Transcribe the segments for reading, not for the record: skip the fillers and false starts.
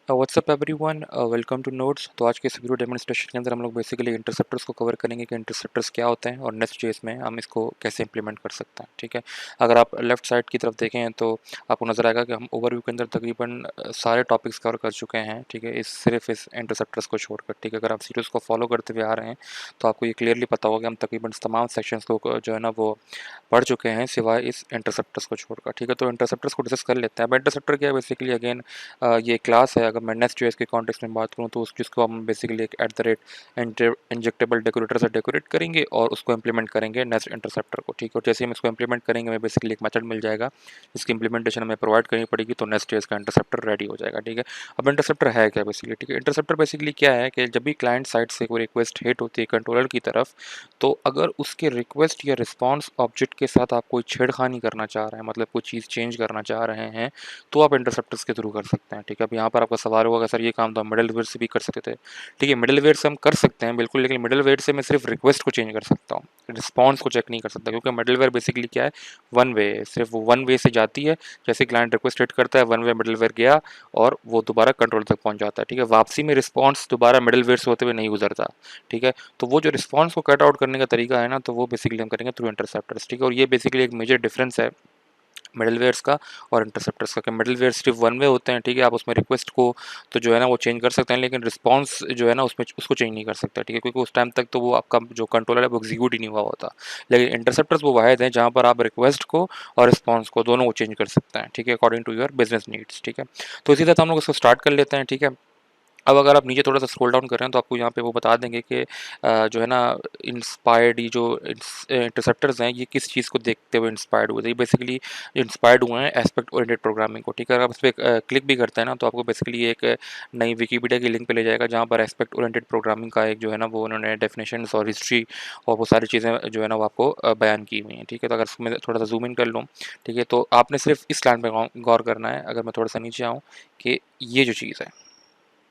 WhatsApp everyone, welcome to notes. तो आज के इस वीडियो डेमोन्स्ट्रेशन के अंदर हम लोग बेसिकली इंटरसेप्टर्स को कवर करेंगे कि इंटरसेप्टर्स क्या होते हैं और नेक्स्ट जेस में हम इसको कैसे इंप्लीमेंट कर सकते हैं। ठीक है, अगर आप लेफ्ट साइड की तरफ देखें तो आपको नजर आएगा कि हम ओवरव्यू के अंदर तकरीबन सारे टॉपिक्स कवर कर चुके हैं। ठीक है, इस सिर्फ इस इंटरसेप्टर्स को छोड़कर। ठीक है, अगर आप सीरीज को फॉलो करते हुए आ रहे हैं तो आपको ये क्लियरली पता होगा कि हम तकरीबन तमाम सेक्शंस को जो है ना वो पढ़ चुके हैं सिवाय इस इंटरसेप्टर्स को छोड़कर। ठीक है, तो इंटरसेप्टर्स को डिस्कस कर लेते हैं। अब इंटरसेप्टर क्या है? बेसिकली अगेन ये क्लास है। अगर मैं नेक्स्ट जेएस के कॉन्टेक्स्ट में बात करूँ तो उस जिसको हम बेसिकली एक eight the rate injectable decorator से डेकोरेट करेंगे और उसको इंप्लीमेंट करेंगे नेक्स्ट इंटरसेप्टर को। ठीक है, और जैसे हम इसको इंप्लीमेंट करेंगे हमें बेसिकली एक मेथड मिल जाएगा जिसकी इंप्लीमेंटेशन हमें प्रोवाइड करनी पड़ेगी, तो नेक्स्ट जेएस का इंटरसेप्टर रेडी हो जाएगा। ठीक है, अब इंटरसेप्टर है क्या बेसिकली? ठीक है, इंटरसेप्टर बेसिकली क्या है कि जब भी क्लाइंट साइड से कोई रिक्वेस्ट हिट होती है कंट्रोलर की तरफ, तो अगर उसके रिक्वेस्ट या रिस्पॉन्स ऑब्जेक्ट के साथ आप कोई छेड़खानी करना चाह रहे हैं, मतलब कोई चीज़ चेंज करना चाह रहे हैं, तो आप इंटरसेप्टर्स के थ्रू कर सकते हैं। ठीक है, अब यहाँ पर आपका सवाल होगा कि सर ये काम तो हम मिडलवेयर से भी कर सकते थे। ठीक है, मिडलवेयर से हम कर सकते हैं बिल्कुल, लेकिन मिडलवेयर से मैं सिर्फ रिक्वेस्ट को चेंज कर सकता हूँ, रिस्पॉन्स को चेक नहीं कर सकता, क्योंकि मिडलवेयर बेसिकली क्या है, वन वे है, सिर्फ वो वन वे से जाती है। जैसे क्लाइंट रिक्वेस्ट हिट करता है, वन वे मिडलवेयर गया और वो दोबारा कंट्रोल तक पहुंच जाता है। ठीक है, वापसी में रिस्पॉन्स दोबारा मिडलवेयर से होते हुए नहीं गुजरता। ठीक है, तो वो जो रिस्पॉन्स को कट आउट करने का तरीका है ना, तो वो बेसिकली हम करेंगे थ्रू इंटरसेप्टर्स। ठीक है, और ये बेसिकली एक मेजर डिफरेंस है मिडलवेयर्स का और इंटरसेप्टर्स का। कि मिडलवेयर सिर्फ वन वे होते हैं। ठीक है, आप उसमें रिक्वेस्ट को तो जो है ना वो चेंज कर सकते हैं, लेकिन रिस्पॉन्स जो है ना उसमें उसको चेंज नहीं कर सकते। ठीक है, क्योंकि उस टाइम तक तो वो आपका जो कंट्रोलर है वो एग्जीक्यूट ही नहीं हुआ होता। लेकिन इंटरसेप्टर्स वो वाहिद हैं जहाँ पर आप रिक्वेस्ट को और रिस्पॉन्स को दोनों को चेंज कर सकते हैं। ठीक है, according to your business needs. ठीक है, तो इसी तरह हम लोग इसको स्टार्ट कर लेते हैं। ठीक है, अब अगर आप नीचे थोड़ा-सा स्क्रॉल डाउन कर रहे हैं तो आपको यहाँ पे वो बता देंगे कि जो है ना इंस्पायर्ड ये जो इंटरसेप्टर्स हैं ये किस चीज़ को देखते हुए इंस्पायर्ड हुए थे। ये बेसिकली इंस्पायर्ड हुए हैं एस्पेक्ट ओरिएंटेड प्रोग्रामिंग को। ठीक है, अगर आप इस पे क्लिक भी करते हैं ना तो आपको बेसिकली एक नई विकिपीडिया की लिंक पे ले जाएगा जहाँ पर एस्पेक्ट ओरिएंटेड प्रोग्रामिंग का एक जो है ना वो उन्होंने डेफिनेशंस और हिस्ट्री और वो सारी चीज़ें जो है ना वो आपको बयान की हुई हैं। ठीक है, तो अगर इसमें थोड़ा-सा ज़ूम इन कर लूँ, ठीक है, तो आपने सिर्फ इस लाइन पे गौर करना है। अगर मैं थोड़ा-सा नीचे आऊँ कि ये जो चीज़ है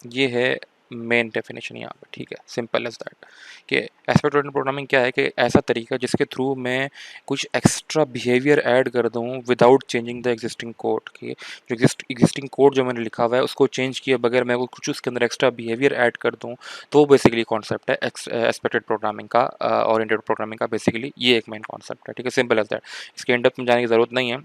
ये है मेन डेफिनेशन यहाँ पे। ठीक है, सिंपल एज दैट कि एस्पेक्ट ओरिएंटेड प्रोग्रामिंग क्या है कि ऐसा तरीका जिसके थ्रू मैं कुछ एक्स्ट्रा बिहेवियर ऐड कर दूँ without changing the existing code. कि जो एग्जिस्टिंग कोड जो मैंने लिखा हुआ है उसको चेंज किए बगैर मैं वो कुछ उसके अंदर एक्स्ट्रा बिहेवियर ऐड कर दूँ, तो बेसिकली कॉन्सेप्ट है एस्पेक्टेड प्रोग्रामिंग का, ओरिएंटेड प्रोग्रामिंग का। बेसिकली ये एक मेन कॉन्सेप्ट है। ठीक है, सिंपल एज दैट, इसके एंड में जाने की ज़रूरत नहीं है।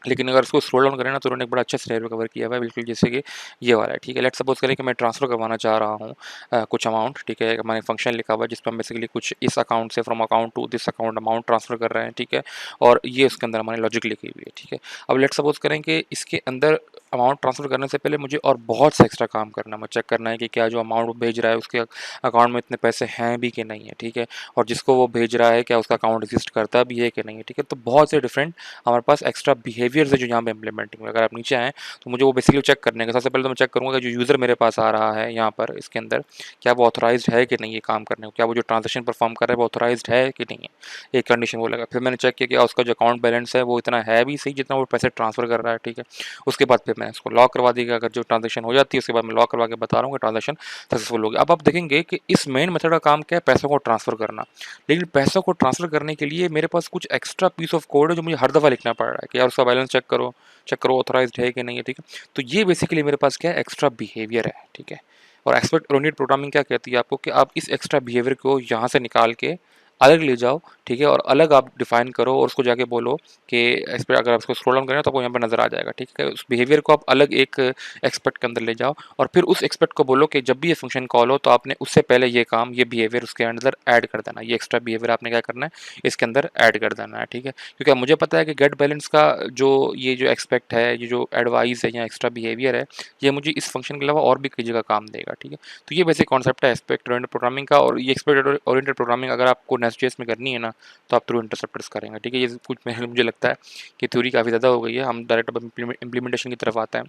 लेकिन अगर उसको स्क्रॉल डाउन करें ना तो उन्होंने एक बड़ा अच्छा सिनेरियो कवर किया हुआ है, बिल्कुल जैसे कि ये वाला है। ठीक है, लेट्स सपोज करें कि मैं ट्रांसफ़र करवाना चाह रहा हूँ कुछ अमाउंट। ठीक है, हमारे फंक्शन लिखा हुआ है जिस पर हम बेसिकली कुछ इस अकाउंट से from account to this account amount transfer कर रहे हैं। ठीक है, और ये उसके अंदर हमारी लॉजिक लिखी हुई है। ठीक है, अब लेट्स सपोज करें कि इसके अंदर अमाउंट ट्रांसफ़र करने से पहले मुझे और बहुत सा एक्स्ट्रा काम करना है। मुझे चेक करना है कि क्या जो अमाउंट वो भेज रहा है उसके अकाउंट में इतने पैसे हैं भी कि नहीं है। ठीक है, और जिसको वो भेज रहा है क्या उसका अकाउंट एग्जिस्ट करता भी है कि नहीं है। ठीक है, तो बहुत से डिफरेंट हमारे पास एक्स्ट्रा बिहेवियर्स है जो यहाँ पे इंप्लीमेंटिंग में। अगर आप नीचे आएँ तो मुझे वो बेसिकली चेक करने का, सबसे पहले तो मैं चेक करूँगा कि जो यूज़र मेरे पास आ रहा है यहाँ पर इसके अंदर क्या वो ऑथराइज्ड है कि नहीं ये काम करने को, क्या वो जो ट्रांजेक्शन परफॉर्म कर रहा है वो ऑथराइज्ड है कि नहीं है, एक कंडीशन वो लगा। फिर मैंने चेक किया कि उसका जो अकाउंट बैलेंस है वो इतना है भी सही जितना वो पैसे ट्रांसफर कर रहा है। ठीक है, उसके बाद फिर मैं इसको लॉक करवा देगा। अगर जो ट्रांजेक्शन हो जाती है उसके बाद मैं लॉक करवा के बता रहा हूँ कि ट्रांजेक्शन सक्सेसफुल हो गया। अब आप देखेंगे कि इस मेन मेथड का काम क्या है, पैसों को ट्रांसफर करना। लेकिन पैसों को ट्रांसफर करने के लिए मेरे पास कुछ एक्स्ट्रा पीस ऑफ कोड है जो मुझे हर दफ़ा लिखना पड़ रहा है कि यार उसका बैलेंस चेक करो ऑथराइज्ड है कि नहीं है। ठीक है, तो ये बेसिकली मेरे पास क्या है, एक्स्ट्रा बिहेवियर है। ठीक है, और एक्सपेक्ट ओरिएंटेड प्रोग्रामिंग क्या कहती है आपको कि आप इस एक्स्ट्रा बिहेवियर को यहाँ से निकाल के अलग ले जाओ। ठीक है, और अलग आप डिफाइन करो और उसको जाके बोलो कि इस पर अगर आप इसको स्क्रॉल डाउन करें तो आपको यहाँ पर नजर आ जाएगा। ठीक है, उस बिहेवियर को आप अलग एक एक्सपेक्ट के अंदर ले जाओ और फिर उस एक्सपेक्ट को बोलो कि जब भी ये फंक्शन कॉल हो तो आपने उससे पहले ये काम, ये बिहेवियर उसके अंदर ऐड कर देना। ये एक्स्ट्रा बिहेवियर आपने क्या करना है, इसके अंदर ऐड कर देना है। ठीक है, क्योंकि अब मुझे पता है कि गेट बैलेंस का जो ये जो एक्सपेक्ट है, ये जो एडवाइस है या एक्स्ट्रा बिहेवियर है, ये मुझे इस फंक्शन के अलावा और भी कई जगह काम देगा। ठीक है, तो ये बेसिक कॉन्सेप्ट है एस्पेक्ट ओरिएंटेड प्रोग्रामिंग का। और ये एक्सपेक्ट ओरिएंटेड प्रोग्रामिंग अगर आपको नेस्ट.जेएस में करनी है ना तो आप थ्रू इंटरसेप्टर्स करेंगे। ठीक है, ये कुछ मुझे लगता है कि थ्योरी काफ़ी ज़्यादा हो गई है, हम डायरेक्ट अब इम्प्लीमेंटेशन की तरफ आते हैं।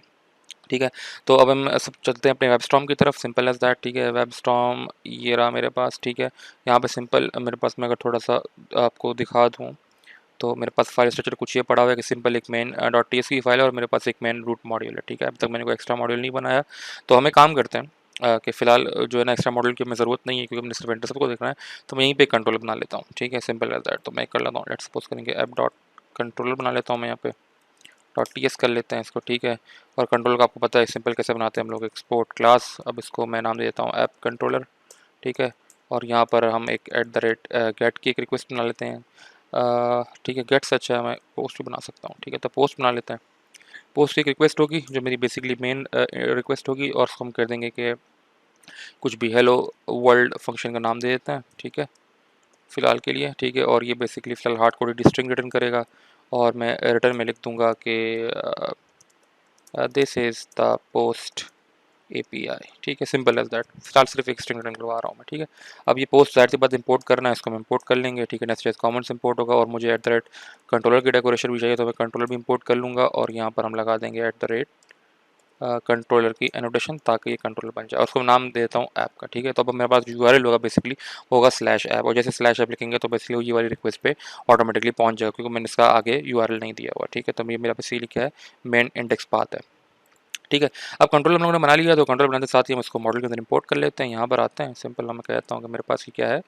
ठीक है, तो अब हम सब चलते हैं अपने वेबस्टॉर्म की तरफ। Simple as that. ठीक है, वेबस्टॉर्म ये रहा मेरे पास। ठीक है, यहाँ पे सिंपल मेरे पास, मैं अगर थोड़ा सा आपको दिखा दूँ तो मेरे पास फाइल स्ट्रक्चर कुछ ये पड़ा हुआ है कि सिंपल एक मेन डॉट टी की फाइल है और मेरे पास एक मेन रूट मॉड्यूल है। ठीक है, अब तक मैंने कोई एक्स्ट्रा मॉड्यूल नहीं बनाया। तो हमें काम करते हैं कि फ़िलहाल जो है ना एक्स्ट्रा मॉड्यूल की हमें ज़रूरत नहीं है क्योंकि हमने सिर्फ इंटरसेप्ट को देखना है। तो मैं यहीं पे कंट्रोलर बना लेता हूँ। ठीक है, सिंपल एज दैट। तो मैं कर लेता हूँ, लेट्स सपोज करेंगे ऐप डॉट कंट्रोलर बना लेता हूँ मैं यहाँ पे .ts कर लेते हैं इसको, ठीक है। और कंट्रोल का आपको पता है सिंपल कैसे बनाते हैं हम लोग, एक्सपोर्ट क्लास। अब इसको मैं नाम दे देता हूँ ऐप कंट्रोलर, ठीक है। और यहाँ पर हम एक गेट की एक रिक्वेस्ट बना लेते हैं, ठीक है। गेट सच है, मैं पोस्ट भी बना सकता हूँ, ठीक है। तो पोस्ट बना लेते हैं। पोस्ट की एक रिक्वेस्ट होगी जो मेरी बेसिकली मेन रिक्वेस्ट होगी, और उसको हम कर देंगे कि कुछ भी हेलो वर्ल्ड फंक्शन का नाम दे देते हैं, ठीक है, फ़िलहाल के लिए, ठीक है। और ये बेसिकली फ़िलहाल हार्ड कोडेड स्ट्रिंग रिटर्न करेगा, और मैं रिटर्न में लिख दूंगा कि this is the post API, ठीक है। Simple as that. फिलहाल सिर्फ एक स्ट्रिंग रिटर्न करवा रहा हूँ मैं, ठीक है। अब ये पोस्ट जाहिर सी बात इंपोर्ट करना है, इसको हम इंपोर्ट कर लेंगे, ठीक है। नेक्स्ट कॉमेंट्स इंपोर्ट होगा, और मुझे एट द रेट कंट्रोलर की डेकोरेशन भी चाहिए, तो मैं कंट्रोलर भी इंपोर्ट कर लूँगा, और यहाँ पर हम लगा देंगे एट द रेट कंट्रोलर की एनोटेशन, ताकि ये कंट्रोलर बन जाए। और उसको नाम देता हूँ ऐप का, ठीक है। तो अब मेरे पास URL होगा, बेसिकली होगा स्लैश ऐप, और जैसे स्लैश ऐप लिखेंगे तो बेसिकली ये वाली रिक्वेस्ट पे ऑटोमेटिकली पहुँच जाएगा, क्योंकि मैंने इसका आगे URL नहीं दिया हुआ, ठीक है। तो ये मेरा बेसिकली क्या है, मेन इंडेक्स पाथ है, ठीक है। अब कंट्रोल हम लोगों ने बना लिया, तो कंट्रोल बनाने के साथ ही हम इसको मॉडल के अंदर इंपोर्ट कर लेते हैं। यहाँ पर आते हैं, सिंपल मैं कहता हूँ कि मेरे पास ये क्या है,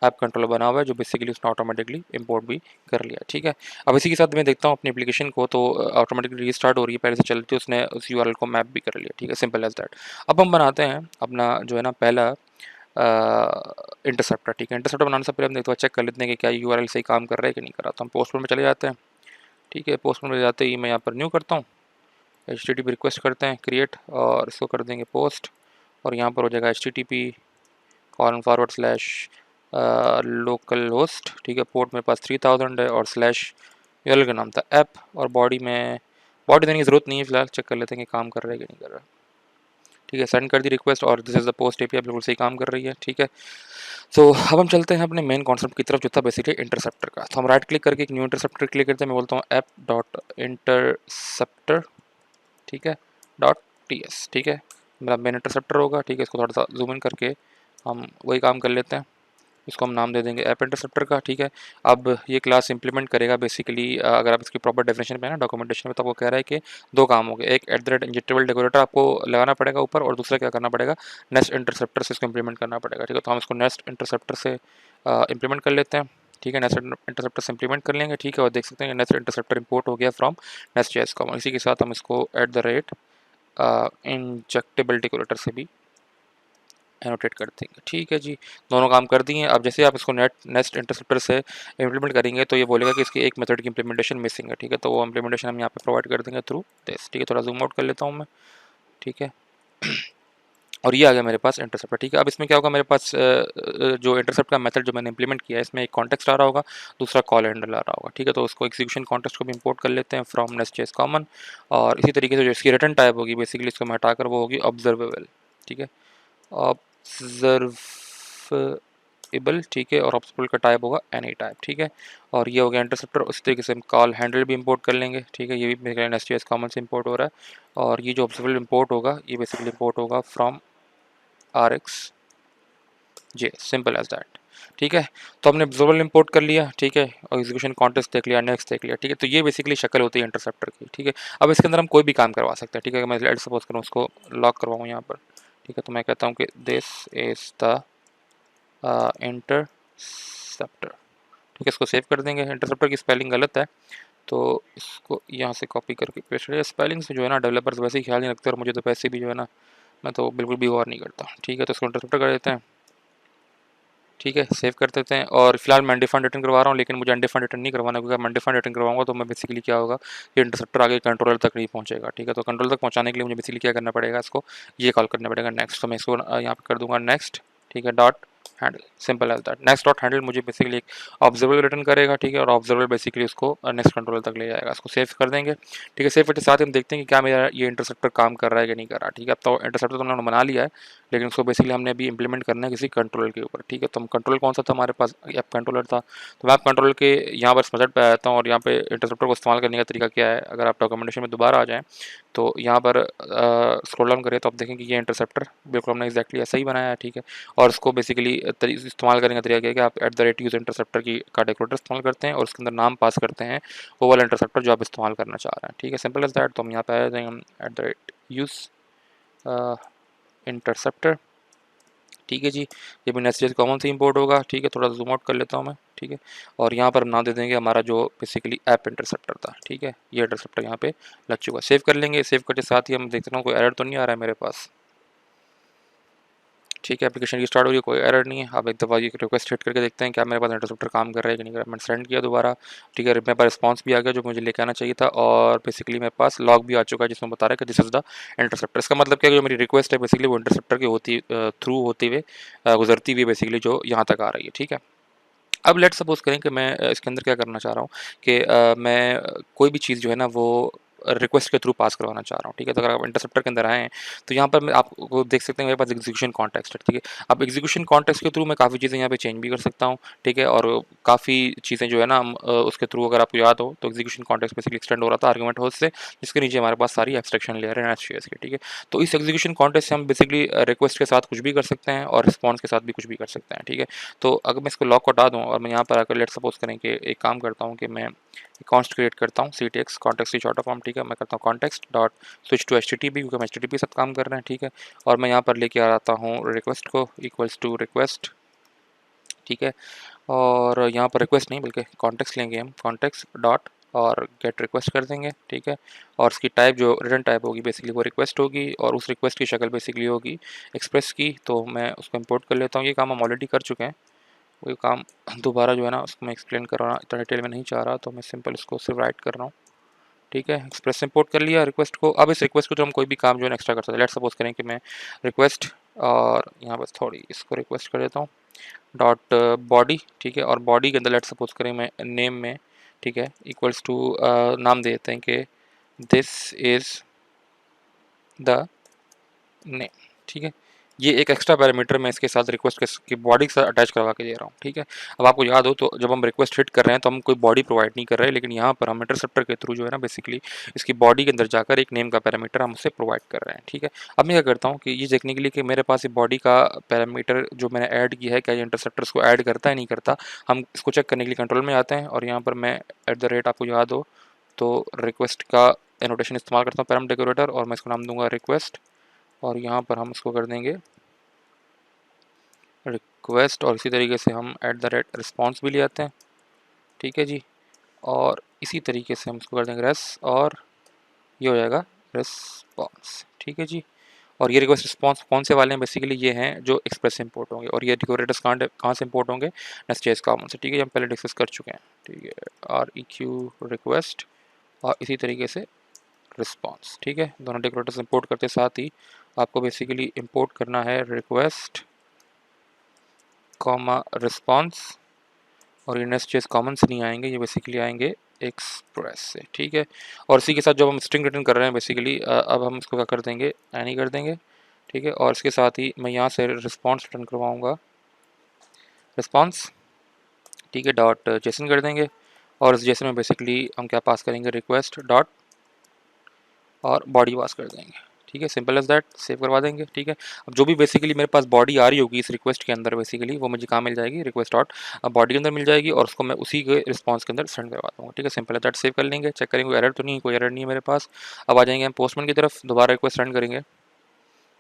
ऐप कंट्रोलर बना हुआ है, जो बेसिकली उसने ऑटोमेटिकली इंपोर्ट भी कर लिया, ठीक है। अब इसी के साथ मैं देखता हूँ अपनी एप्लीकेशन को, तो ऑटोमेटिकली रीस्टार्ट हो रही है, पहले से चलती है, उसने उस URL को मैप भी कर लिया, ठीक है। Simple as that. अब हम बनाते हैं अपना जो है ना पहला इंटरसेप्टर, ठीक है। इंटरसेप्टर बनाने से पहले हम देखते हैं, चेक कर लेते हैं कि क्या URL सही काम कर रहा है कि नहीं कर रहा। तो हम पोस्ट में चले जाते हैं, ठीक है। पोस्ट में जाते ही मैं यहाँ पर न्यू करता हूँ, HTTP रिक्वेस्ट करते हैं क्रिएट, और इसको कर देंगे पोस्ट, और यहाँ पर हो जाएगा HTTP :/ लोकल होस्ट, ठीक है। पोर्ट मेरे पास 3000 है, और स्लैश URL का नाम था ऐप, और बॉडी देने की ज़रूरत नहीं है, फिलहाल चेक कर लेते हैं कि काम कर रहा है कि नहीं कर रहा, ठीक है। सेंड कर दी रिक्वेस्ट, और this is the post API, बिल्कुल सही काम कर रही है, ठीक है। तो अब हम चलते हैं अपने मेन कॉन्सेप्ट की तरफ, जो था बेसिकली इंटरसेप्टर का। तो हम राइट क्लिक करके एक न्यू इंटरसेप्टर क्लिक करते हैं, मैं बोलता हूँ ऐप डॉट इंटरसेप्टर, ठीक है, .ts, ठीक है। मेरा मेन इंटरसेप्टर होगा, ठीक है। इसको थोड़ा सा जूम इन करके हम वही काम कर लेते हैं, इसको हम नाम दे देंगे ऐप इंटरसेप्टर का, ठीक है। अब ये क्लास इंप्लीमेंट करेगा बेसिकली, अगर आप इसकी प्रॉपर डेफिनेशन पे है ना डॉक्यूमेंटेशन में, तो आपको कह रहा है कि दो काम हो गए, एक eight the rate injectable decorator आपको लगाना पड़ेगा ऊपर, और दूसरा क्या करना पड़ेगा, नेस्ट इंटरसेप्टर से इसको इंप्लीमेंट करना पड़ेगा, ठीक है। तो हम इसको नेस्ट इंटरसेप्टर से इंप्लीमेंट कर लेते हैं, ठीक है। नेस्ट इंटरसेप्टर से इंप्लीमेंट कर लेंगे, ठीक है। और देख सकते हैं नेस्ट इंटरसेप्टर इंपोर्ट हो गया फ्रॉम नेस्ट.js कॉमन। इसी के साथ हम इसको eight the rate injectable decorator से भी एनोटेट कर देंगे, ठीक है जी। दोनों काम कर दिए। अब जैसे आप इसको नेस्ट इंटरसेप्टर से इंप्लीमेंट करेंगे, तो ये बोलेगा कि इसकी एक मेथड की इंप्लीमेंटेशन मिसिंग है, ठीक है। तो वो इंप्लीमेंटेशन हम यहाँ पे प्रोवाइड कर देंगे थ्रू दिस, ठीक है। थोड़ा जूम आउट कर लेता हूँ मैं, ठीक है। और ये आ गया मेरे पास इंटरसेप्टर, ठीक है। अब इसमें क्या होगा, मेरे पास जो इंटरसेप्ट का मेथड जो मैंने इंप्लीमेंट किया है, इसमें एक कॉन्टेक्स्ट आ रहा होगा, दूसरा कॉल हैंडल आ रहा होगा, ठीक है। तो उसको एग्जीक्यूशन कॉन्टेक्स्ट को भी इंपोर्ट कर लेते हैं फ्रॉम नेस्ट.js कॉमन, और इसी तरीके से जो इसकी रिटर्न टाइप होगी बेसिकली इसको मैं हटाकर वो होगी ऑब्जर्वेबल, ठीक है, ऑब्जर्वेबल, ठीक है। और ऑब्जर्वेबल का टाइप होगा एनी टाइप, ठीक है। और ये हो गया इंटरसेप्टर। उस तरीके से हम कॉल हैंडल भी इंपोर्ट कर लेंगे, ठीक है। ये भी मेरे नेस्ट.js कॉमन से इंपोर्ट हो रहा है, और ये जो ऑब्जर्वेबल इंपोर्ट होगा ये बेसिकली इंपोर्ट होगा from RxJ, simple as that, ठीक है। तो हमने ऑब्जर्वेबल इंपोर्ट कर लिया, ठीक है। और एग्जीक्यूशन कॉन्टेक्स्ट देख लिया, नेक्स्ट देख लिया, ठीक है। तो ये बेसिकली शक्ल होती है इंटरसेप्टर की, ठीक है। अब इसके अंदर हम कोई भी काम करवा सकते हैं, ठीक है। मैं लेट सपोज करूँ उसको लॉक करवाऊँ यहाँ पर, ठीक है। तो मैं कहता हूँ कि दिस इज़ द इंटरसेप्टर, ठीक है। इसको सेव कर देंगे। इंटरसेप्टर की स्पेलिंग गलत है, तो इसको यहाँ से कॉपी करके पेस्ट करिए। स्पेलिंग से जो है ना डेवलपर्स वैसे ही ख्याल नहीं रखते, और मुझे तो वैसे भी जो है ना मैं तो बिल्कुल भी गौर नहीं करता, ठीक है। तो इसको इंटरसेप्टर कर देते हैं, ठीक है। सेव कर देते हैं। और फिलहाल मैं अनडिफाइंड रिटर्न करवा रहा हूँ, लेकिन मुझे अनडिफाइंड रिटर्न नहीं करवाना, क्योंकि मैं अनडिफाइंड रिटर्न करवाऊंगा तो मैं बेसिकली क्या होगा कि इंटरसेप्टर आगे कंट्रोलर तक नहीं पहुंचेगा, ठीक है। तो कंट्रोलर तक पहुंचाने के लिए मुझे बेसिकली क्या करना पड़ेगा, इसको ये कॉल करना पड़ेगा नेक्स्ट। तो मैं इसको यहाँ पे कर दूंगा नेक्स्ट, ठीक है, dot handle, simple as that. Next dot handle मुझे बेसिकली एक ऑब्जर्वेबल रिटर्न करेगा, ठीक है। और ऑब्जर्वेबल बेसिकली उसको नेक्स्ट कंट्रोलर तक ले जाएगा। इसको सेव कर देंगे, ठीक है। सेव करने के साथ हम देखते हैं कि क्या मेरा ये इंटरसेप्टर काम कर रहा है कि नहीं कर रहा, ठीक है। अब तो इंटरसेप्टर तो हमने बना लिया है, लेकिन उसको बेसिकली हमने अभी इंप्लीमेंट करना है किसी कंट्रोलर के ऊपर, ठीक है। तो हम कंट्रोल कौन सा था हमारे पास, ऐप कंट्रोलर था। तो मैं ऐप कंट्रोलर के यहाँ पर स्मजट पे आता हूँ, और यहाँ पे इंटरसेप्टर को इस्तेमाल करने का तरीका क्या है, अगर आप डॉक्यूमेंटेशन में दोबारा आ जाएँ तो यहाँ पर स्क्रॉल डाउन करें, तो आप देखेंगे ये इंटरसेप्टर बिल्कुल हमने एक्जैक्टली ऐसा ही बनाया है, ठीक है। और इसको बेसिकली इस्तेमाल करने का तरीका क्या है कि आप eight the rate use interceptor की का डेकोरेटर इस्तेमाल करते हैं, और उसके अंदर नाम पास करते हैं वो वाला इंटरसेप्टर जो आप इस्तेमाल करना चाह रहे हैं, ठीक है। Simple as that. तो हम यहाँ पे आ जाएंगे, हम at the rate use interceptor, ठीक है जी। ये भी नेस्ट.js कॉमन से इंपोर्ट होगा, ठीक है। थोड़ा जूम आउट कर लेता हूँ मैं, ठीक है। और यहाँ पर हम नाम दे देंगे हमारा जो बेसिकली ऐप इंटरसेप्टर था, ठीक है। ये इंटरसेप्टर यहाँ पे लग चुका है। सेव कर लेंगे। सेव करते साथ ही हम देखते हैं कोई एरर तो नहीं आ रहा है मेरे पास, ठीक है। एप्लीकेशन की स्टार्ट हो रही है, कोई एरर नहीं है। अब एक दफ़ा ये रिक्वेस्ट हिट करके देखते हैं क्या मेरे पास इंटरसेप्टर काम कर रहा है कि नहीं कर रहा है। मैंने सेंड किया दोबारा, ठीक है। मेरे पास रिस्पॉन्स भी आ गया जो मुझे लेके आना चाहिए था, और बेसिकली मेरे पास लॉग भी आ चुका है जिसमें बता रहा है कि दिस इज़ द इंटरसेप्टर। इसका मतलब क्या है, जो मेरी रिक्वेस्ट है बेसिकली वो इंटरसेप्टर के थ्रू होते हुए गुजरती हुई बेसिकली जो यहाँ तक आ रही है, ठीक है। अब लेट्स सपोज करें कि मैं इसके अंदर क्या करना चाह रहा हूँ कि मैं कोई भी चीज़ जो है ना वो रिक्वेस्ट के थ्रू पास करवाना चाह रहा हूँ, ठीक है। तो अगर आप इंटरसेप्टर के अंदर आए हैं तो यहाँ पर मैं आपको देख सकते हैं मेरे पास एग्जीक्यूशन कॉन्टेक्स्ट है, ठीक है। अब एग्जीक्यूशन कॉन्टेक्स्ट के थ्रू मैं काफ़ी चीज़ें यहाँ पे चेंज भी कर सकता हूँ, ठीक है। और काफ़ी चीज़ें जो है ना हम उसके थ्रू, अगर आपको याद हो तो एग्जीक्यूशन कॉन्टेक्स्ट बेसिकली एक्सटेंड हो रहा था आर्गुमेंट होस्ट से, जिसके नीचे हमारे पास सारी एब्स्ट्रैक्शन लेयर है एससीएस की, ठीक है। तो इस एग्जीक्यूशन कॉन्टेक्स्ट से हम बेसिकली रिक्वेस्ट के साथ कुछ भी कर सकते हैं और रिस्पॉन्स के साथ भी कुछ भी कर सकते हैं, ठीक है। तो अगर मैं इसको लॉक को हटा दूँ और मैं यहाँ पर आकर लेट सपोज करें कि एक काम करता हूँ कि मैं कॉन्स्ट क्रिएट करता हूँ, CTX कॉन्टेक्स्ट की शॉर्ट फॉर्म, ठीक है। मैं करता हूँ context dot switch to HTTP, क्योंकि हम HTTP के साथ काम कर रहे हैं, ठीक है। और मैं यहाँ पर लेके आ आता हूँ रिक्वेस्ट को इक्वल्स टू रिक्वेस्ट, ठीक है। और यहाँ पर रिक्वेस्ट नहीं बल्कि कॉन्टेक्स्ट लेंगे हम, कॉन्टेक्स्ट डॉट और गेट रिक्वेस्ट कर देंगे, ठीक है। और इसकी टाइप जो रिटर्न टाइप होगी बेसिकली वो रिक्वेस्ट होगी, और उस रिक्वेस्ट की शक्ल बेसिकली होगी एक्सप्रेस की। तो मैं उसको इंपोर्ट कर लेता हूँ। ये काम हम ऑलरेडी कर चुके हैं, वही काम दोबारा जो है ना उसको मैं एक्सप्लेन कर रहा हूँ, इतना डिटेल में नहीं चाह रहा, तो मैं सिंपल इसको सिर्फ राइट कर रहा हूँ, ठीक है। एक्सप्रेस इंपोर्ट कर लिया रिक्वेस्ट को। अब इस रिक्वेस्ट को तो हम कोई भी काम जो है एक्स्ट्रा कर सकते हैं। लेट्स सपोज करें कि मैं रिक्वेस्ट, और यहाँ बस थोड़ी इसको रिक्वेस्ट कर देता हूँ डॉट बॉडी, ठीक है। और बॉडी के अंदर लेट्स सपोज करें मैं नेम में, ठीक है, इक्वल्स टू नाम दे देते हैं कि दिस इज़ द नेम, ठीक है। ये एक एक्स्ट्रा पैरामीटर मैं इसके साथ रिक्वेस्ट की बॉडी के साथ अटैच करवा के दे रहा हूँ, ठीक है। अब आपको याद हो तो जब हम रिक्वेस्ट हिट कर रहे हैं तो हम कोई बॉडी प्रोवाइड नहीं कर रहे हैं, लेकिन यहाँ पर हम इंटरसेप्टर के थ्रू जो है ना बेसिकली इसकी बॉडी के अंदर जाकर एक नेम का पैरामीटर हम उससे प्रोवाइड कर रहे हैं, ठीक है। अब मैं क्या करता हूँ कि ये देखने के लिए कि मेरे पास ये बॉडी का पैरामीटर जो मैंने ऐड किया है क्या ये इंटरसेप्टर्स को ऐड करता है नहीं करता, हम इसको चेक करने के लिए कंट्रोल में आते हैं, और यहाँ पर मैं @ आपको याद हो तो रिक्वेस्ट का एनोटेशन इस्तेमाल करता हूँ पैराम डेकोरेटर, और मैं इसको नाम दूंगा रिक्वेस्ट, और यहाँ पर हम इसको कर देंगे रिक्वेस्ट, और इसी तरीके से हम @response भी ले आते हैं, ठीक है जी। और इसी तरीके से हम इसको कर देंगे रेस, और ये हो जाएगा रिस्पॉन्स, ठीक है जी। और ये रिक्वेस्ट रिस्पॉन्स कौन से वाले हैं, बेसिकली ये हैं जो एक्सप्रेस इंपोर्ट होंगे, और ये डेकोरेटर्स कहाँ से इंपोर्ट होंगे, नेस्ट.js कॉमन से, ठीक है। हम पहले डिस्कस कर चुके हैं, ठीक है। REQ रिक्वेस्ट और इसी तरीके से रिस्पॉन्स, ठीक है। दोनों डेकोरेटर्स इंपोर्ट करते साथ ही आपको बेसिकली इंपोर्ट करना है रिक्वेस्ट कॉमा रिस्पॉन्स, और ये नेस्ट.js कॉमन से नहीं आएंगे, ये बेसिकली आएंगे एक्सप्रेस से, ठीक है। और इसी के साथ जब हम स्ट्रिंग रिटर्न कर रहे हैं बेसिकली अब हम इसको क्या कर देंगे, एनी कर देंगे, ठीक है। और इसके साथ ही मैं यहाँ से रिस्पॉन्स रिटर्न करवाऊँगा रिस्पॉन्स, ठीक है, डॉट जेसन कर देंगे। और इस जेसन में बेसिकली हम क्या पास करेंगे, रिक्वेस्ट डॉट और बॉडी पास कर देंगे, ठीक है। सिंपल एज दैट, सेव करवा देंगे, ठीक है। अब जो भी बेसिकली मेरे पास बॉडी आ रही होगी इस रिक्वेस्ट के अंदर बेसिकली वो मुझे कहाँ मिल जाएगी, रिक्वेस्ट डॉट बॉडी के अंदर मिल जाएगी, और उसको मैं उसी के रिस्पॉन्स के अंदर सेंड करवा दूँगा, ठीक है। सिंपल एज दैट, सेव कर लेंगे, चेक करेंगे कोई एरर तो नहीं, कोई एरर नहीं है मेरे पास। अब आ जाएंगे हम पोस्टमैन की तरफ, दोबारा रिक्वेस्ट सेंड करेंगे,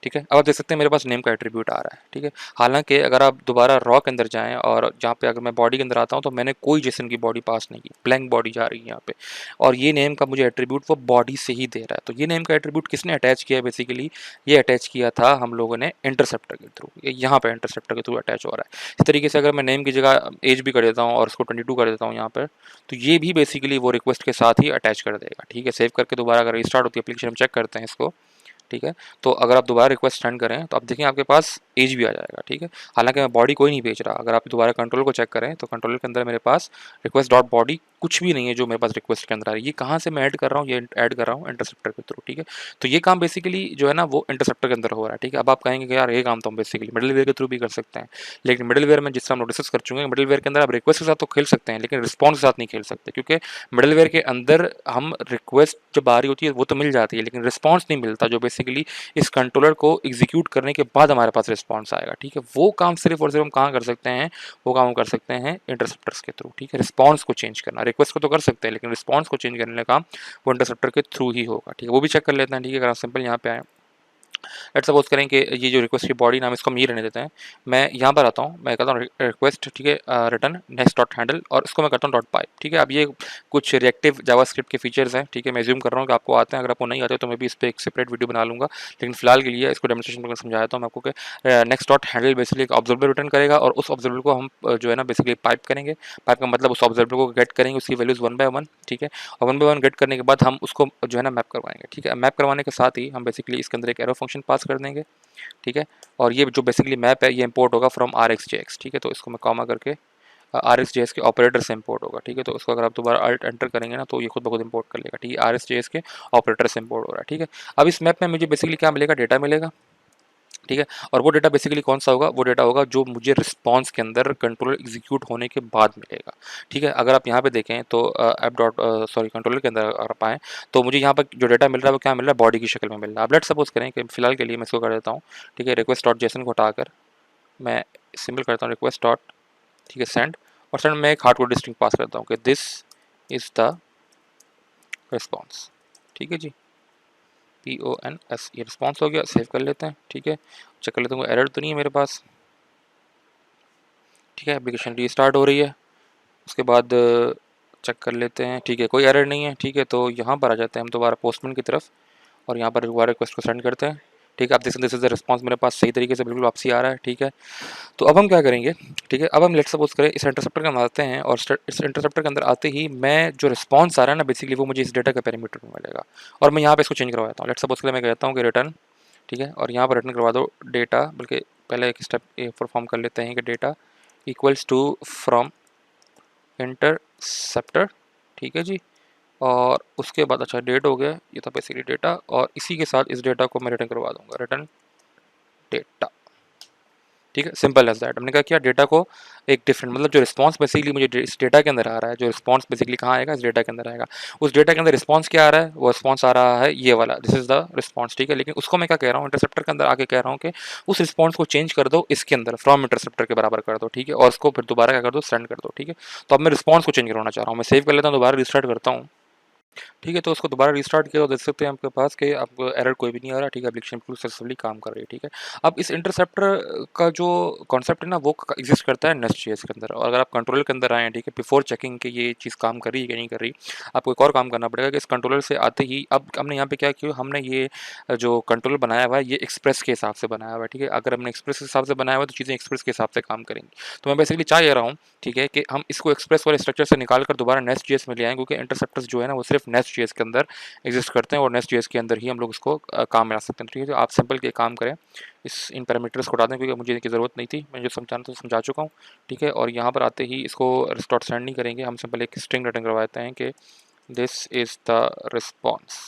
ठीक है। अब आप देख सकते हैं मेरे पास नेम का एट्रीब्यूट आ रहा है, ठीक है। हालांकि अगर आप दोबारा रॉ के अंदर जाएं और जहाँ पे अगर मैं बॉडी के अंदर आता हूँ तो मैंने कोई जेसन की बॉडी पास नहीं की, ब्लैंक बॉडी जा रही है यहाँ पे, और ये नेम का मुझे एट्रीब्यूट वो बॉडी से ही दे रहा है। तो ये नेम का एट्रीब्यूट किसने अटैच किया है, बेसिकली ये अटैच किया था हम लोगों ने इंटरसेप्टर के थ्रू, यहाँ पे इंटरसेप्टर के थ्रू अटैच हो रहा है। इस तरीके से अगर मैं नेम की जगह एज भी कर देता हूँ और उसको 22 कर देता हूँ यहाँ पर, तो ये भी बेसिकली वो रिक्वेस्ट के साथ ही अटैच कर देगा, ठीक है। सेव करके दोबारा अगर रिस्टार्ट होती है एप्लीकेशन, हम चेक करते हैं इसको, ठीक है। तो अगर आप दोबारा रिक्वेस्ट सेंड करें तो आप देखें आपके पास एज भी आ जाएगा, ठीक है। हालांकि मैं बॉडी कोई नहीं भेज रहा, अगर आप दोबारा कंट्रोल को चेक करें तो कंट्रोल के अंदर मेरे पास रिक्वेस्ट डॉट बॉडी कुछ भी नहीं है जो मेरे पास रिक्वेस्ट के अंदर आ रही है। ये कहाँ से मैं ऐड कर रहा हूँ, ये ऐड कर रहा हूँ इंटरसेप्टर के थ्रू, ठीक है। तो ये काम बेसिकली जो है ना वो इंटरसेप्टर के अंदर हो रहा है, ठीक है। अब आप कहेंगे कि यार ये काम तो हम बेसिकली मिडिलवेयर के थ्रू भी कर सकते हैं, लेकिन मिडिलवेयर में जिस तरह हम डिस्कस कर चुके हैं, मिडिलवेयर के अंदर आप रिक्वेस्ट के साथ तो खेल सकते हैं लेकिन रिस्पॉन्स के साथ नहीं खेल सकते, क्योंकि मिडिलवेयर के अंदर हम रिक्वेस्ट जब आ रही होती है वो तो मिल जाती है लेकिन रिस्पॉन्स नहीं मिलता, जो बेसिकली इस कंट्रोलर को एग्जीक्यूट करने के बाद हमारे पास रिस्पॉन्स आएगा, ठीक है। वो काम सिर्फ और सिर्फ हम कहाँ कर सकते हैं, वो काम हम कर सकते हैं इंटरसेप्टर्स के थ्रू, ठीक है। रिस्पॉन्स को चेंज करना, रिक्वेस्ट को तो कर सकते हैं लेकिन रिस्पॉन्स को चेंज करने का काम वो इंटरसेप्टर के थ्रू ही होगा, ठीक है। वो भी चेक कर लेते हैं, ठीक है। अगर आप सिंपल यहाँ पे आए लेट्स सपोज करें कि ये जो रिक्वेस्ट की बॉडी नाम इसको हम ये रहने देते हैं। मैं यहाँ पर आता हूँ, मैं कहता हूँ रिक्वेस्ट, ठीक है, रिटर्न नेक्स्ट डॉट हैंडल, और इसको मैं करता हूँ डॉट पाइप, ठीक है। अब ये कुछ रिएक्टिव जावास्क्रिप्ट के फीचर्स हैं, ठीक है। मैं एज्यूम कर रहा हूँ कि आपको आते हैं, अगर आपको नहीं आते तो मैं भी इस पर एक सेपरेट वीडियो बना लूँगा, लेकिन फिलहाल के लिए इसको डेमोन्स्ट्रेशन में समझाया था मैं आपको कि नेक्स्ट डॉट हैंडल बेसिकली एक ऑब्जर्वर रिटर्न करेगा, और उस ऑब्जर्वर को हम जो है ना बेसिकली पाइप करेंगे। पाइप का मतलब उस ऑब्जर्वर को गेट करेंगे, उसकी वैल्यूज़ 1 बाय 1, ठीक है। और 1 बाय 1 गेट करने के बाद हम उसको जो है ना मैप करवाएंगे, ठीक है। मैप करवाने के साथ ही हम बेसिकली इसके अंदर एक एरो फंक्शन पास कर देंगे, ठीक है। और ये जो बेसिकली मैप है ये इंपोर्ट होगा फ्रॉम RxJS, ठीक है। तो इसको मैं कॉमा करके RxJS के ऑपरेटर से इंपोर्ट होगा, ठीक है। तो उसको अगर आप दोबारा अल्ट एंटर करेंगे ना तो ये खुद ब खुद इंपोर्ट कर लेगा, ठीक है। RxJS के ऑपरेटर से इंपोर्ट हो रहा है, ठीक है। अब इस मैप में मुझे बेसिकली क्या मिलेगा, डेटा मिलेगा, ठीक है। और वो डेटा बेसिकली कौन सा होगा, वो डेटा होगा जो मुझे रिस्पॉन्स के अंदर कंट्रोलर एग्जीक्यूट होने के बाद मिलेगा, ठीक है। अगर आप यहाँ पे देखें तो ऐप डॉट सॉरी कंट्रोलर के अंदर अगर आप आएँ तो मुझे यहाँ पर जो डेटा मिल रहा है वो क्या मिल रहा है, बॉडी की शक्ल में मिल रहा है। अब लेट्स सपोज करें कि फिलहाल के लिए मैं इसको कर देता हूँ, ठीक है। रिक्वेस्ट डॉट जेसन को हटाकर मैं सिंपल करता हूँ रिक्वेस्ट डॉट, ठीक है, सेंड, और सेंड में एक हार्डकोड स्ट्रिंग पास करता हूँ कि दिस इज़ द रिस्पॉन्स, ठीक है जी। PONS ये रिस्पॉन्स हो गया, सेव कर लेते हैं, ठीक है। चेक कर लेते हैं कोई एरर तो नहीं है मेरे पास, ठीक है। एप्लीकेशन रीस्टार्ट हो रही है, उसके बाद चेक कर लेते हैं, ठीक है, कोई एरर नहीं है, ठीक है। तो यहाँ पर आ जाते हैं हम दोबारा पोस्टमैन की तरफ, और यहाँ पर दोबारा रिक्वेस्ट को सेंड करते हैं, ठीक है। आप देख सकते हैं दिस इज द रिस्पॉन्स मेरे पास सही तरीके से बिल्कुल वापसी आ रहा है, ठीक है। तो अब हम क्या करेंगे, ठीक है, अब हम लेट्स सपोज करें इस इंटरसेप्टर के अंदर आते हैं, और इस इंटरसेप्टर के अंदर आते ही मैं जो रिस्पॉन्स आ रहा है ना बेसिकली वो मुझे इस डेटा का पैरामीटर में मिलेगा, और मैं यहाँ पे इसको चेंज करवाता हूँ। लेट्स सपोज करें मैं कहता हूँ कि रिटर्न, ठीक है, और यहाँ पर रिटर्न करवा दो डेटा, बल्कि पहले एक स्टेप परफॉर्म कर लेते हैं कि data equals to from interceptor, ठीक है जी। और उसके बाद अच्छा डेट हो गया, ये था बेसिकली डेटा, और इसी के साथ इस डेटा को मैं रिटर्न करवा दूंगा, रिटर्न डेटा, ठीक है। Simple as that. हमने क्या किया, डेटा को एक डिफरेंट मतलब जो रिस्पॉन्स बेसिकली मुझे इस डेटा के अंदर आ रहा है, जो रिस्पॉन्स बेसिकली कहाँ आएगा, इस डेटा के अंदर आएगा। उस डेटा के अंदर रिस्पॉन्स क्या आ रहा है, वो रिस्पॉन्स आ रहा है ये वाला, दिस इज द रिस्पॉन्स, ठीक है। लेकिन उसको मैं क्या कह रहा हूँ, इंटरसेप्टर के अंदर आके कह रहा हूँ कि उस रिस्पॉन्स को चेंज कर दो इसके अंदर फ्रॉम इंटरसेप्टर के बराबर कर दो, ठीक है। और उसको फिर दोबारा क्या कर दो, सेंड कर दो, ठीक है। तो अब मैं रिस्पॉन्स को चेंज करवाना चाह रहा हूँ, मैं सेव कर लेता हूँ, दोबारा रिस्टार्ट करता हूँ, ठीक है। तो उसको दोबारा रिस्टार्ट किया तो देख सकते हैं आपके पास कि आपको एरर कोई भी नहीं आ रहा, ठीक है। एप्लीकेशन बिल्कुल सक्सेसफुली काम कर रही है, ठीक है। अब इस इंटरसेप्टर का जो कॉन्सेप्ट है ना वो एग्जिस्ट करता है नेस्ट.js के अंदर, और अगर आप कंट्रोलर के अंदर आए, ठीक है, बिफोर चेकिंग कि ये चीज़ काम कर रही है कि नहीं कर रही, आपको एक और काम करना पड़ेगा कि इस कंट्रोलर से आते ही अब हमने यहाँ पे क्या किया, हमने ये जो कंट्रोलर बनाया हुआ है ये एक्सप्रेस के हिसाब से बनाया हुआ है, ठीक है। अगर हमने एक्सप्रेस के हिसाब से बनाया हुआ है तो चीज़ें एक्सप्रेस के हिसाब से काम करेंगी। तो मैं बेसिकली चाह ये रहा हूँ, ठीक है, कि हम इसको एक्सप्रेस वाले स्ट्रक्चर से निकाल कर दोबारा नेस्ट.js में ले आएँ, क्योंकि इंटरसेप्टर्स जो है ना वो सिर्फ नेस्ट.js के अंदर एग्जिस्ट करते हैं, और नेस्ट.js के अंदर ही हम लोग इसको काम में ला सकते हैं, ठीक है। तो आप सिंपल के काम करें, इन पैरामीटर्स को हटा दें क्योंकि मुझे इनकी ज़रूरत नहीं थी, मैं जो समझाना था समझा चुका हूँ, ठीक है। और यहाँ पर आते ही इसको डॉट सेंड नहीं करेंगे, हम सिंपल एक स्ट्रिंग रिटर्न करवाते हैं कि दिस इज़ द रिस्पॉन्स,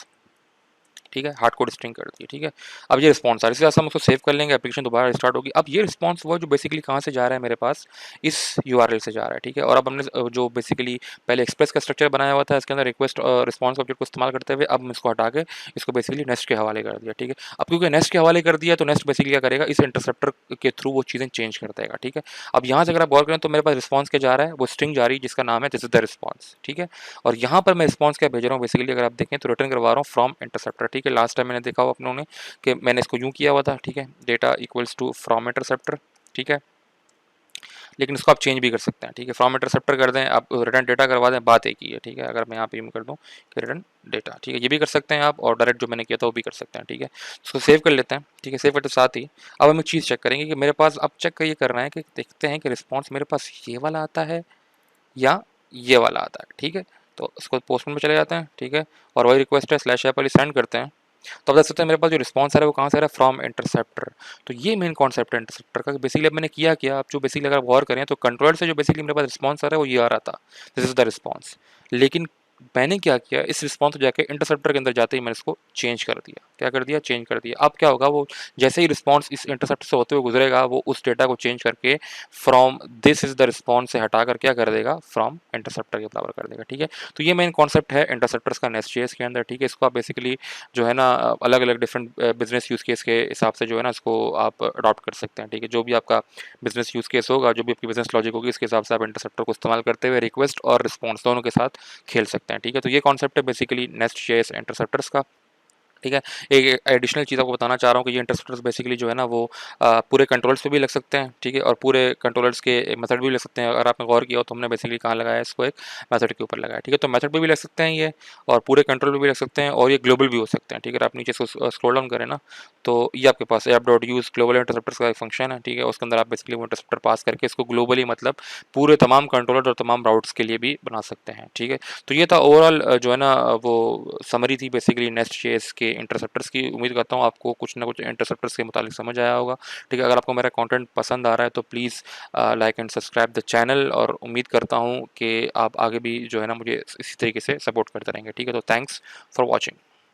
ठीक है। हार्ड कोड स्ट्रिंग कर दी, ठीक है। अब ये रिस्पॉन्स आ रहा है, इसके साथ हम उसको सेव कर लेंगे, एप्लीकेशन दोबारा स्टार्ट होगी। अब ये रिस्पॉन्स वो जो बेसिकली कहाँ से जा रहा है मेरे पास, इस यूआरएल से जा रहा है, ठीक है। और अब हमने जो बेसिकली पहले एक्सप्रेस का स्ट्रक्चर बनाया हुआ था इसके अंदर रिक्वेस्ट और रिस्पॉन्स ऑब्जेक्ट को इस्तेमाल करते हुए, अब हम इसको हटा के इसको बेसिकली नेस्ट के हवाले कर दिया, ठीक है। अब क्योंकि नेस्ट के हवाले कर दिया तो नेस्ट बेसिकली क्या करेगा, इस इंटरसेप्टर के थ्रू वो चीज़ें चेंज कर देगा, ठीक है। अब यहाँ से अगर आप गौर करें तो मेरे पास रिस्पॉन्स क्या जा रहा है, वो स्ट्रिंग जा रही है जिसका नाम है दिस इज द रिस्पॉन्स, ठीक है। और यहाँ पर मैं रिस्पॉन्स क्या भेज रहा हूँ बेसिकली, अगर आप देखें तो रिटर्न करवा रहा हूँ फ्रॉम इंटरसेप्टर, ठीक है। लास्ट टाइम मैंने देखा हुआ अपनों ने कि मैंने इसको यूँ किया हुआ था, ठीक है, data equals to from interceptor, ठीक है। लेकिन इसको आप चेंज भी कर सकते हैं, ठीक है। फ्रॉम इंटरसेप्टर कर दें, आप रिटर्न डेटा करवा दें, बात एक ही है, ठीक है। अगर मैं यहाँ पे यूँ कर दूँ कि रिटर्न डेटा, ठीक है, ये भी कर सकते हैं आप, और डायरेक्ट जो मैंने किया था वो भी कर सकते हैं, ठीक है। इसको सेव कर लेते हैं, ठीक है। सेव करते साथ ही अब हम एक चीज़ चेक करेंगे कि मेरे पास, अब चेक ये करना है कि देखते हैं कि रिस्पॉन्स मेरे पास ये वाला आता है या ये वाला आता है, ठीक है। तो इसको पोस्टमैन में चले जाते हैं, ठीक है, और वही रिक्वेस्ट है स्लैश ऐप वाली सेंड करते हैं। तो आप देख सकते हैं मेरे पास जो रिस्पॉन्स आ रहा है वो कहाँ से आ रहा है, फ्रॉम इंटरसेप्टर। तो ये मेन कॉन्सेप्ट है इंटरसेप्टर का। बेसिकली अब मैंने किया क्या, आप जो बेसिकली अगर गौर करें तो कंट्रोलर से जो बेसिकली मेरे पास रिस्पॉन्स आ रहा है वो ये आ रहा था, दिस इज द रिस्पॉन्स। लेकिन मैंने क्या किया, इस रिस्पॉन्स को जाके इंटरसेप्टर के अंदर जाते ही मैंने इसको चेंज कर दिया, क्या कर दिया, चेंज कर दिया। अब क्या होगा, वो जैसे ही रिस्पॉन्स इस इंटरसेप्टर से होते हुए गुजरेगा वो उस डेटा को चेंज करके from this is the response से हटा कर क्या कर देगा, फ्रॉम इंटरसेप्टर के बराबर कर देगा, ठीक है। तो ये मेन कॉन्सेप्ट है इंटरसेप्टर्स का नेस्ट.js के अंदर, ठीक है। इसको आप बेसिकली जो है ना अलग अलग डिफरेंट बिजनेस यूज़ केस के हिसाब से जो है ना इसको आप अडॉप्ट कर सकते हैं, ठीक है। जो भी आपका बिजनेस यूज़ केस होगा, जो भी आपकी बिजनेस लॉजिक होगी, उसके हिसाब से आप इंटरसेप्टर को इस्तेमाल करते हुए रिक्वेस्ट और रिस्पॉन्स दोनों के साथ खेल सकते हैं, ठीक है। तो ये कॉन्सेप्ट है बेसिकली नेस्ट.js इंटरसेप्टर्स का। ठीक है। एक एडिशनल चीज़ आपको बताना चाह रहा हूँ कि ये इंटरसेप्टर्स बेसिकली जो है ना वो पूरे कंट्रोलर्स पे भी लग सकते हैं, ठीक है, और पूरे कंट्रोलर्स के मेथड भी लग सकते हैं। अगर आपने गौर किया हो तो हमने बेसिकली कहाँ लगाया है इसको, एक मेथड के ऊपर लगाया है, ठीक है। तो मेथड पे भी लग सकते हैं ये, और पूरे कंट्रोल पे भी लग सकते हैं, और ये ग्लोबल भी हो सकते हैं, ठीक है। अगर आप नीचे स्क्रॉल डाउन करें ना, तो ये आपके पास app dot use global interceptors का एक फंक्शन है, ठीक है। उसके अंदर आप बेसिकली वो इंटरसेप्टर पास करके इसको ग्लोबली, मतलब पूरे तमाम कंट्रोलर और तमाम राउट्स के लिए भी बना सकते हैं, ठीक है। तो ये था ओवरऑल जो है ना वो समरी थी बेसिकली नेस्ट.जेएस के इंटरसेप्टर्स की। उम्मीद करता हूँ आपको कुछ ना कुछ इंटरसेप्टर्स के मुतालिक समझ आया होगा, ठीक है। अगर आपको मेरा कंटेंट पसंद आ रहा है तो please like and subscribe the channel, और उम्मीद करता हूँ कि आप आगे भी जो है ना मुझे इसी तरीके से सपोर्ट करते रहेंगे, ठीक है। तो थैंक्स फॉर वॉचिंग।